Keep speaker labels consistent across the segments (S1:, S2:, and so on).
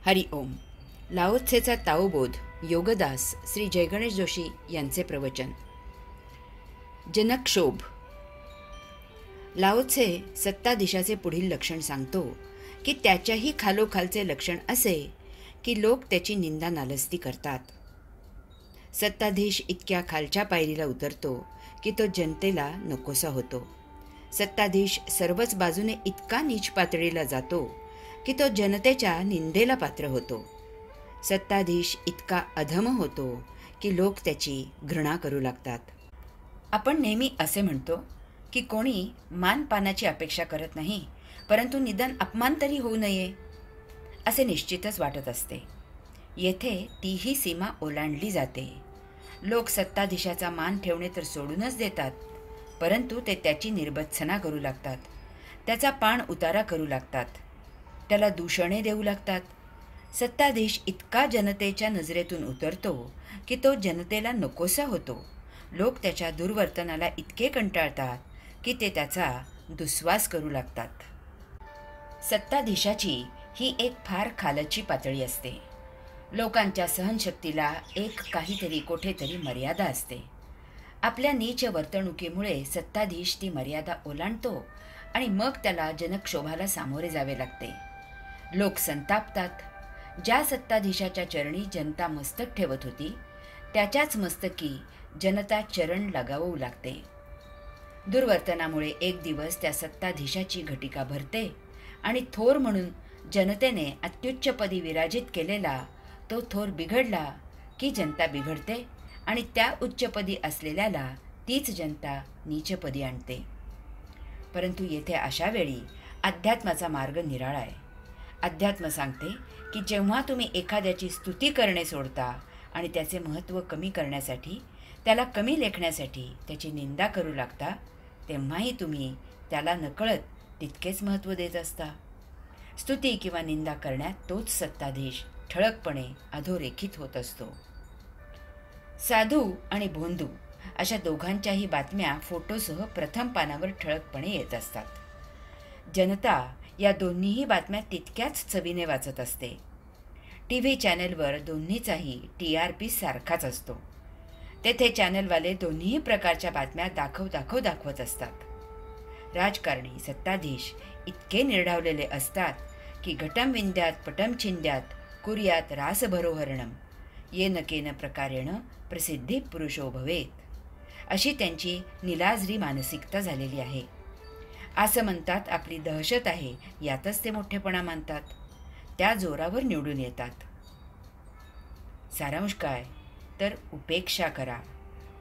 S1: हरि ओम. लाओत्सेचा ताओबोध योगदास श्री जयगणेश जोशी यांचे प्रवचन. जनक्षोभ. लाओत्से सत्ताधीशाचे पुढील लक्षण सांगतो की त्याच्याही खालोखालचे लक्षण असे की लोक त्याची निंदा नालस्ती करतात. सत्ताधीश इतक्या खालच्या पायरीला उतरतो की तो जनतेला नकोसा होतो. सत्ताधीश सर्वच बाजूने इतका नीच पातळीला जातो की तो जनतेच्या निंदेला पात्र होतो. सत्ताधीश इतका अधम होतो की लोक त्याची घृणा करू लागतात. आपण नेहमी असे म्हणतो की कोणी मानपानाची अपेक्षा करत नाही, परंतु निदान अपमान तरी होऊ नये असे निश्चितच वाटत असते. येथे तीही सीमा ओलांडली जाते. लोक सत्ताधीशाचा मान ठेवणे तर सोडूनच देतात, परंतु ते त्याची निर्भत्सना करू लागतात, त्याचा पाण उतारा करू लागतात, त्याला दूषणे देऊ लागतात. सत्ताधीश इतका जनतेच्या नजरेतून उतरतो की तो जनतेला नकोसा होतो. लोक त्याच्या दुर्वर्तनाला इतके कंटाळतात की ते त्याचा दुस्वास करू लागतात. सत्ताधीशाची ही एक फार खालची पातळी असते. लोकांच्या सहनशक्तीला एक काहीतरी कोठेतरी मर्यादा असते. आपल्या नीच वर्तणुकीमुळे सत्ताधीश ती मर्यादा ओलांडतो आणि मग त्याला जनक्षोभाला सामोरे जावे लागते. लोक संतापतात. ज्या सत्ताधीशाच्या चरणी जनता मस्तक ठेवत होती त्याच्याच मस्तकी जनता चरण लगावू लागते. दुर्वर्तनामुळे एक दिवस त्या सत्ताधीशाची घटिका भरते आणि थोर म्हणून जनतेने अत्युच्चपदी विराजित केलेला तो थोर बिघडला की जनता बिघडते आणि त्या उच्चपदी असलेल्याला तीच जनता नीचपदी आणते. परंतु येथे अशा वेळी अध्यात्माचा मार्ग निराळा आहे. अध्यात्म सांगते की जेव्हा तुम्ही एखाद्याची स्तुती करणे सोडता आणि त्याचे महत्त्व कमी करण्यासाठी, त्याला कमी लेखण्यासाठी त्याची निंदा करू लागता, तेव्हाही तुम्ही त्याला नकळत तितकेच महत्त्व देत असता. स्तुती किंवा निंदा करण्यात तोच सत्ताधीश ठळकपणे अधोरेखित होत असतो. साधू आणि भोंदू अशा दोघांच्याही बातम्या फोटोसह प्रथम पानावर ठळकपणे येत असतात. जनता या दोन्हीही बातम्या तितक्याच चवीने वाचत असते. TV चॅनलवर दोन्हीचाही TRP सारखाच असतो. तेथे चॅनलवाले दोन्ही प्रकारच्या बातम्या दाखवत असतात. राजकारणी, सत्ताधीश इतके निर्ढावलेले असतात की घटम विंद्यात पटम छिंद्यात कुर्यात रासभरोहरणम येन केन प्रकारेण प्रसिद्धी पुरुषो भवेत अशी त्यांची निलाजरी मानसिकता झालेली आहे. असं म्हणतात आपली दहशत आहे, यातच ते मोठेपणा मानतात. त्या जोरावर निवडून येतात. सारांश काय तर उपेक्षा करा.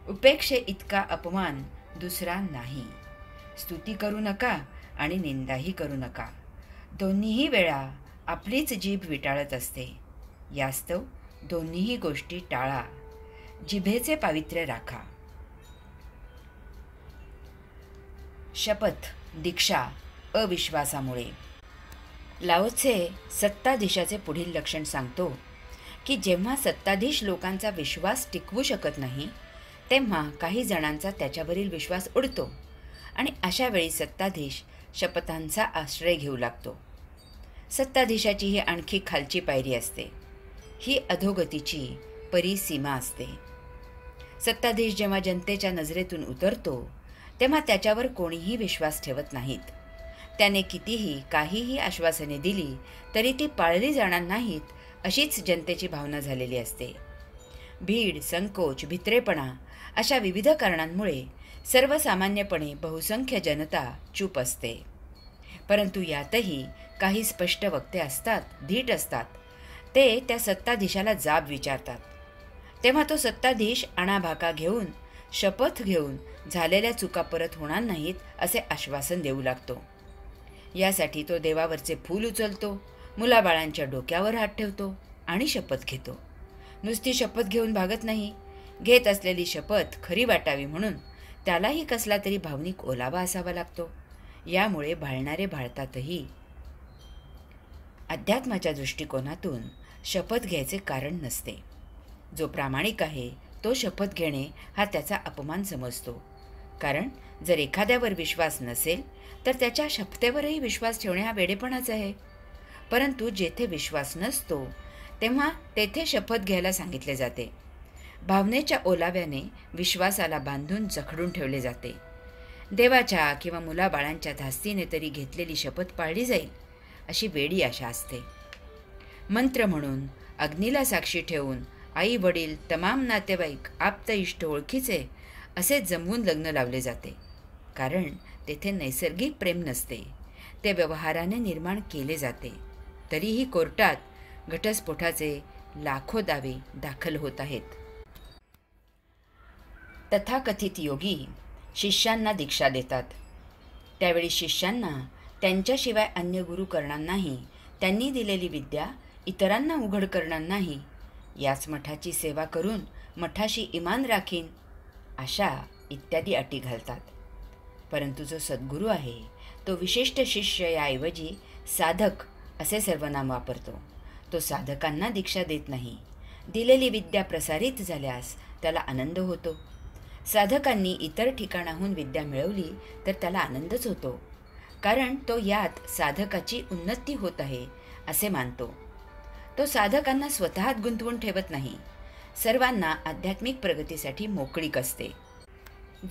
S1: उपेक्षे इतका अपमान दुसरा नाही. स्तुती करू नका आणि निंदाही करू नका. दोन्हीही वेळा आपलीच जीभ विटाळत असते. यास्तव दोन्हीही गोष्टी टाळा. जिभेचे पावित्र्य राखा. शपथ, दीक्षा अविश्वासामुळे. लाओत्से सत्ताधीशाचे पुढील लक्षण सांगतो की जेव्हा सत्ताधीश लोकांचा विश्वास टिकवू शकत नाही तेव्हा काही जणांचा त्याच्यावरील विश्वास उडतो आणि अशा वेळी सत्ताधीश शपथांचा आश्रय घेऊ लागतो. सत्ताधीशाची ही आणखी खालची पायरी असते. ही अधोगतीची परिसीमा असते. सत्ताधीश जेव्हा जनतेच्या नजरेतून उतरतो तेव्हा त्याच्यावर कोणीही विश्वास ठेवत नाहीत. त्याने कितीही काहीही आश्वासने दिली तरी ती पाळली जाणार नाहीत अशीच जनतेची भावना झालेली असते. भीड, संकोच, भित्रेपणा अशा विविध कारणांमुळे सर्वसामान्यपणे बहुसंख्य जनता चूप असते. परंतु यातही काही स्पष्ट वक्ते असतात, धीट असतात. ते त्या सत्ताधीशाला जाब विचारतात. तेव्हा तो सत्ताधीश आणाभाका घेऊन, शपथ घेऊन झालेल्या चुका परत होणार नाहीत असे आश्वासन देऊ लागतो. यासाठी तो देवावरचे फूल उचलतो, मुलाबाळांच्या डोक्यावर हात ठेवतो आणि शपथ घेतो. नुसती शपथ घेऊन भागत नाही. घेत असलेली शपथ खरी वाटावी म्हणून त्यालाही कसला तरी भावनिक ओलावा असावा लागतो. यामुळे भाळणारे भाळतातही. अध्यात्माच्या दृष्टिकोनातून शपथ घ्यायचे कारण नसते. जो प्रामाणिक आहे तो शपथ घेणे हा त्याचा अपमान समजतो. कारण जर एखाद्यावर विश्वास नसेल तर त्याच्या शपथेवरही विश्वास ठेवणे हा वेडेपणाच आहे. परंतु जेथे विश्वास नसतो तेव्हा तेथे शपथ घ्यायला सांगितले जाते. भावनेच्या ओलाव्याने विश्वासाला बांधून जखडून ठेवले जाते. देवाच्या किंवा मुलाबाळांच्या धास्तीने तरी घेतलेली शपथ पाळली जाईल अशी वेडी आशा असते. मंत्र म्हणून अग्नीला साक्षी ठेवून आई वडील तमाम नातेवाईक आप्त इष्ट ओळखीचे असे जमवून लग्न लावले जाते. कारण तेथे नैसर्गिक प्रेम नसते, ते व्यवहाराने निर्माण केले जाते. तरीही कोर्टात घटस्फोटाचे लाखो दावे दाखल होत आहेत. तथाकथित योगी शिष्यांना दीक्षा देतात. त्यावेळी शिष्यांना त्यांच्याशिवाय अन्य गुरु करणार नाही, त्यांनी दिलेली विद्या इतरांना उघड करणार नाही, याच मठाची सेवा करून मठाशी इमान राखीन, अशा इत्यादी अटी घालतात. परंतु जो सद्गुरू आहे तो विशिष्ट शिष्य याऐवजी साधक असे सर्वनाम वापरतो. तो साधकांना दीक्षा देत नाही. दिलेली विद्या प्रसारित झाल्यास त्याला आनंद होतो. साधकांनी इतर ठिकाणाहून विद्या मिळवली तर त्याला आनंदच होतो, कारण तो यात साधकाची उन्नती होत आहे असे मानतो. तो साधकांना स्वतःत गुंतवून ठेवत नाही, सर्वांना आध्यात्मिक प्रगतीसाठी मोकळीक असते.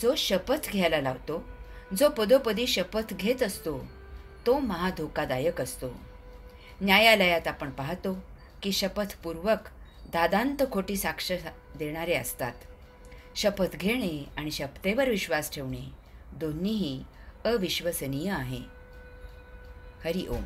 S1: जो शपथ घ्यायला लावतो, जो पदोपदी शपथ घेत असतो, तो महाधोकादायक असतो. न्यायालयात आपण पाहतो की शपथपूर्वक दादांत खोटी साक्ष देणारे असतात. शपथ घेणे आणि शपथेवर विश्वास ठेवणे दोन्हीही अविश्वसनीय आहे. हरि ओम.